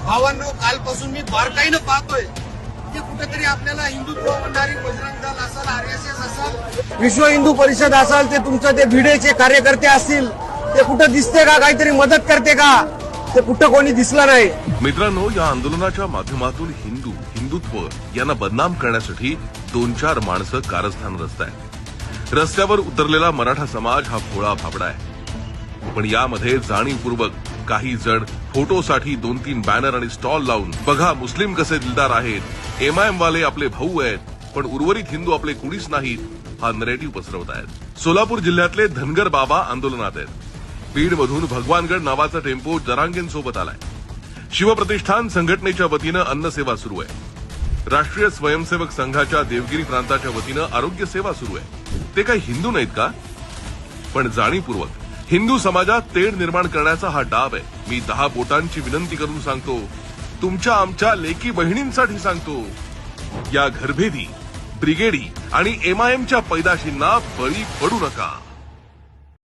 भावांनो, कालपासून मी बारकाईनं पाहतोय की कुठेतरी आपल्याला हिंदुत्व म्हणणारी बजरंग दल असेल, RSS असेल, विश्व हिंदू परिषद असेल, ते तुमचं ते भिडेचे कार्यकर्ते असतील, ते कुठं दिसते का? काहीतरी मदत करते का? ते कुठं कोणी दिसलं नाही. मित्रांनो, या आंदोलनाच्या माध्यमातून हिंदुत्व यांना बदनाम करण्यासाठी 2-4 माणसं कारस्थान रचतायत. रस्त्यावर उतरलेला मराठा समाज हा भोळा भाबडा आहे, पण यामध्ये जाणीवपूर्वक काही जण फोटोसाठी 2-3 बॅनर आणि स्टॉल लावून बघा मुस्लिम कसे दिलदार आहेत, MIM वाले आपले भाऊ आहेत, पण उर्वरित हिंदू आपले कुणीच नाहीत हा नरेटिव्ह पसरवत आहेत. सोलापूर जिल्ह्यातले धनगर बाबा आंदोलनात आहेत. बीडमधून भगवानगड नावाचा टेम्पो जरांगेंसोबत आलाय. शिवप्रतिष्ठान संघटनेच्या वतीनं अन्नसेवा सुरू आहे. राष्ट्रीय स्वयंसेवक संघाच्या देवगिरी प्रांताच्या वतीनं आरोग्य सेवा सुरू आहे. ते काही हिंदू नाहीत का? पण जाणीवपूर्वक हिंदू समाजात तेढ निर्माण करण्याचा हा डाव आहे. मी 10 बोटांची विनंती करून सांगतो, तुमच्या आमच्या लेकी बहिणींसाठी सांगतो, या घरभेदी, ब्रिगेडी आणि MIMच्या पैदाशींना बळी पडू नका.